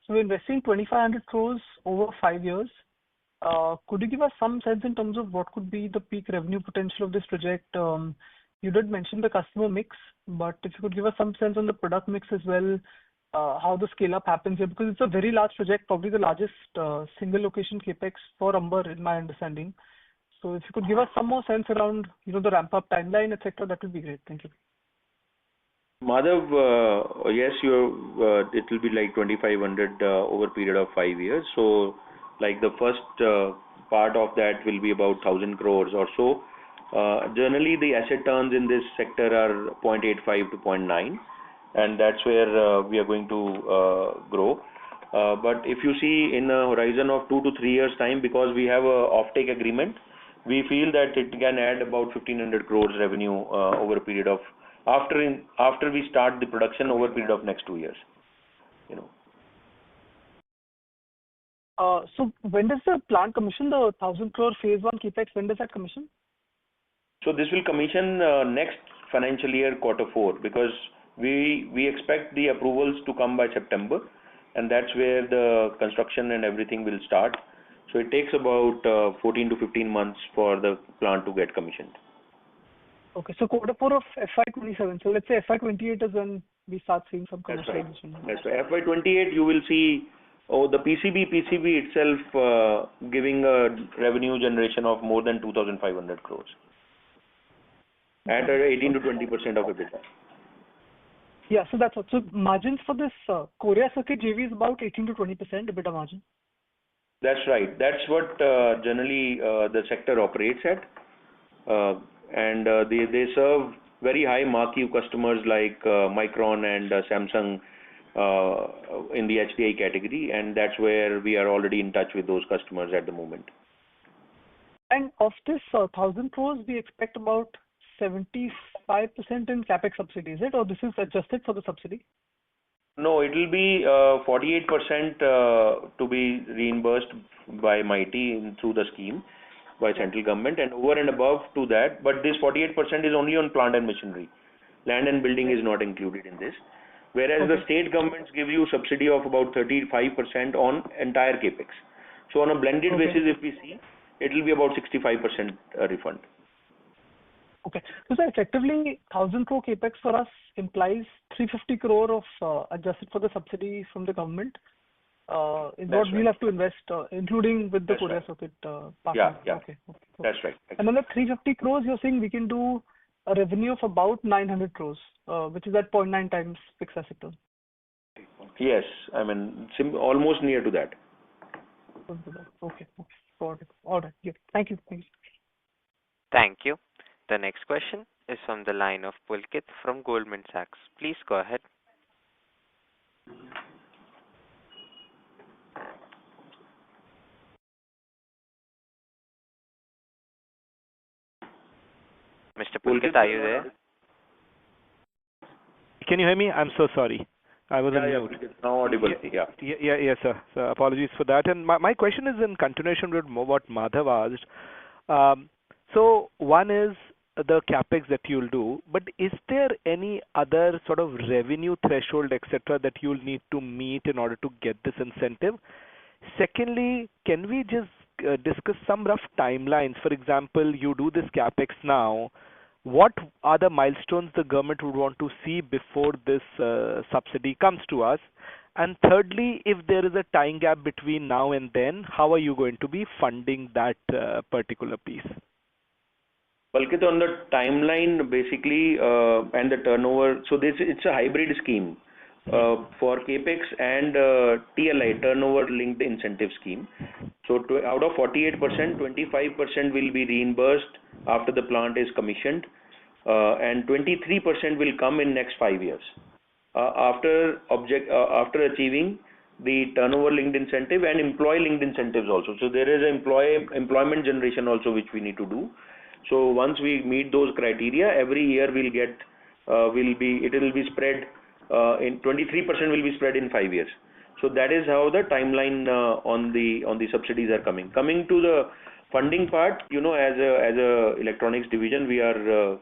So we're investing 2,500 crores over 5 years. Could you give us some sense in terms of what could be the peak revenue potential of this project? You did mention the customer mix, but if you could give us some sense on the product mix as well, how the scale-up happens here, because it's a very large project, probably the largest single location capex for Amber, in my understanding. So if you could give us some more sense around, the ramp-up timeline, etc., that would be great. Thank you. Madhav, yes, it will be like 2,500 over a period of 5 years. So, like the first part of that will be about 1,000 crores or so. Generally, the asset turns in this sector are 0.85 to 0.9, and that's where we are going to grow. But if you see in a horizon of 2 to 3 years' time, because we have a offtake agreement, we feel that it can add about 1,500 crores revenue over a period of after we start the production over a period of next 2 years. So when does the plant commission, the 1,000 crore phase 1 capex, when does that commission? So this will commission next financial year, Q4, because we expect the approvals to come by September, and that's where the construction and everything will start. So it takes about 14 to 15 months for the plant to get commissioned. Okay, so Q4 of FY27. So let's say FY28 is when we start seeing some commercialization. That's right. FY28 you will see the PCB itself giving a revenue generation of more than 2,500 crores at 18 to 20% of EBITDA. Yeah, so that's what. So margins for this Korea Circuit JV is about 18 to 20% EBITDA margin. That's right. That's what generally the sector operates at. And they serve very high marquee customers like Micron and Samsung in the HDI category, and that's where we are already in touch with those customers at the moment. And of this 1,000 crores, we expect about 75% in capex subsidy, is it? Or this is adjusted for the subsidy? No, it will be 48% to be reimbursed by MIT through the scheme by central government, and over and above to that. But this 48% is only on plant and machinery. Land and building is not included in this. Whereas the state governments give you subsidy of about 35% on entire capex. So on a blended basis, if we see, it will be about 65% refund. Okay. So sir, effectively, 1,000 crore capex for us implies 350 crore of adjusted for the subsidy from the government. Is what we'll have to invest, including with the Korea Circuit partner. Yeah. Okay. That's right. And on the 350 crores, you're saying we can do a revenue of about 900 crores, which is at 0.9 times fixed asset turn. Yes, I mean almost near to that. Okay. Got it. All right. Yeah. Thank you. Thank you. The next question is from the line of Pulkit from Goldman Sachs. Please go ahead. Mr. Pulkit, are you there? Can you hear me? I'm so sorry. I was on Yeah, mute. it's now audible. Yeah. Yes, sir. So apologies for that. And my question is in continuation with what Madhav asked. So one is the capex that you'll do, but is there any other sort of revenue threshold, etc., that you'll need to meet in order to get this incentive? Secondly, can we just discuss some rough timelines? For example, you do this capex now. What are the milestones the government would want to see before this subsidy comes to us? And thirdly, if there is a time gap between now and then, how are you going to be funding that particular piece? Pulkit, on the timeline, basically, and the turnover, so it's a hybrid scheme for CAPEX and TLI, turnover linked incentive scheme. So out of 48%, 25% will be reimbursed after the plant is commissioned, and 23% will come in next 5 years after achieving the turnover linked incentive and employee linked incentives also. So there is employment generation also which we need to do. So once we meet those criteria, every year it will be spread in 23% will be spread in 5 years. So that is how the timeline on the subsidies are coming. Coming to the funding part, as a electronics division, we are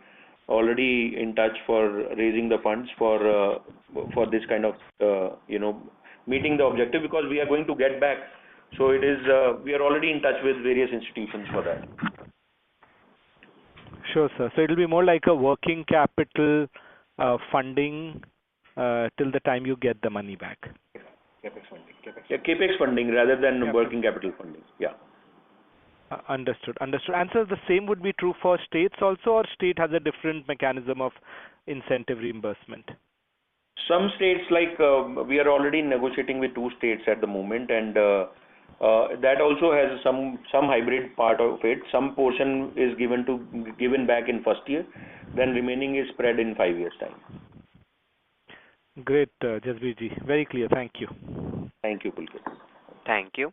already in touch for raising the funds for this kind of meeting the objective, because we are going to get back. So it is we are already in touch with various institutions for that. Sure, sir. So it will be more like a working capital funding till the time you get the money back. CAPEX funding. Yeah, CAPEX funding rather than working capital funding. Yeah. Understood. And so the same would be true for states also, or state has a different mechanism of incentive reimbursement? Some states, like we are already negotiating with 2 states at the moment, and that also has some hybrid part of it. Some portion is given back in first year, then remaining is spread in 5 years time. Great, Jasbirji. Very clear. Thank you. Thank you, Pulkit. Thank you.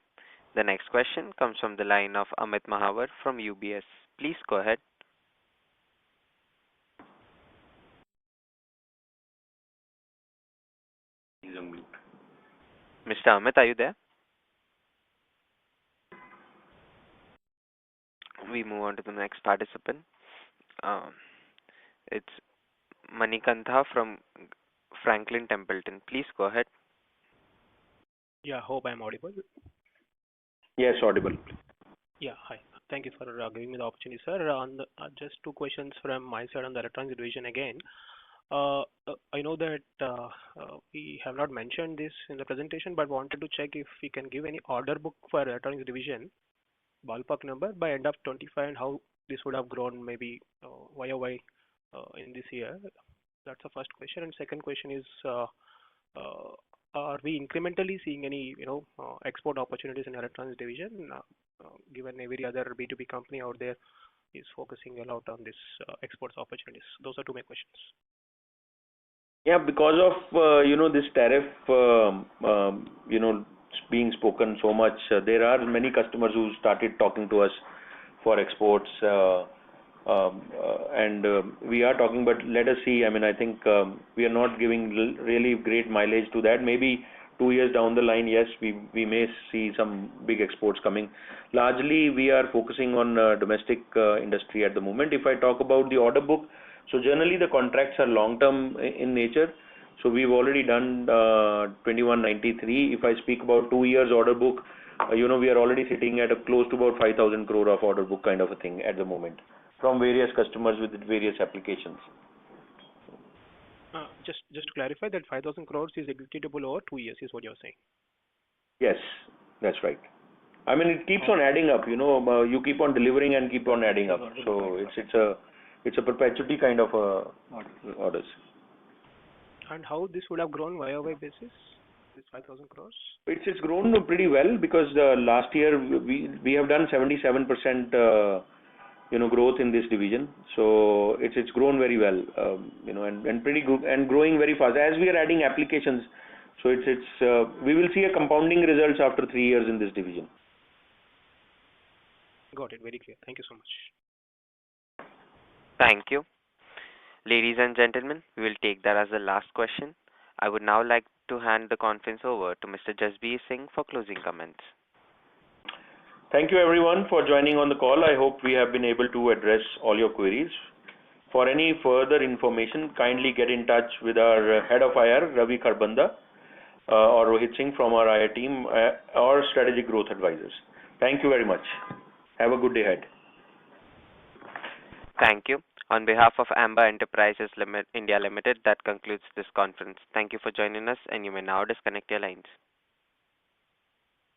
The next question comes from the line of Amit Mahawar from UBS. Please go ahead. He's on mute. Mr. Amit, are you there? We move on to the next participant. It's Manikantha from Franklin Templeton. Please go ahead. Yeah, hope I'm audible. Yes, audible. Yeah, hi. Thank you for giving me the opportunity, sir. Just 2 questions from my side on the electronics division again. I know that we have not mentioned this in the presentation, but wanted to check if we can give any order book for electronics division, ballpark number, by end of 25, and how this would have grown maybe YOY in this year. That's the first question. And second question is, are we incrementally seeing any export opportunities in electronics division, given every other B2B company out there is focusing a lot on this exports opportunities? Those are 2 my questions. Yeah, because of this tariff being spoken so much, there are many customers who started talking to us for exports, and we are talking, but let us see. I mean, I think we are not giving really great mileage to that. Maybe 2 years down the line, yes, we may see some big exports coming. Largely, we are focusing on domestic industry at the moment. If I talk about the order book, so generally the contracts are long-term in nature. So we've already done 2193. If I speak about 2 years order book, we are already sitting at close to about 5,000 crore of order book kind of a thing at the moment, from various customers with various applications. Just to clarify, that 5,000 crores is executable over 2 years, is what you're saying? Yes, that's right. I mean, it keeps on adding up. You keep on delivering and keep on adding up. So it's a perpetuity kind of orders. And how this would have grown YOY basis, this 5,000 crores? It's grown pretty well, because last year we have done 77% growth in this division. So it's grown very well, and pretty good and growing very fast as we are adding applications. So we will see a compounding results after 3 years in this division. Got it. Very clear. Thank you so much. Thank you. Ladies and gentlemen, we will take that as the last question. I would now like to hand the conference over to Mr. Jasbir Singh for closing comments. Thank you everyone for joining on the call. I hope we have been able to address all your queries. For any further information, kindly get in touch with our head of IR, Ravi Kharbanda, or Rohit Singh from our IR team, or Strategic Growth Advisors. Thank you very much. Have a good day ahead. Thank you. On behalf of Amber Enterprises India Limited, that concludes this conference. Thank you for joining us, and you may now disconnect your lines.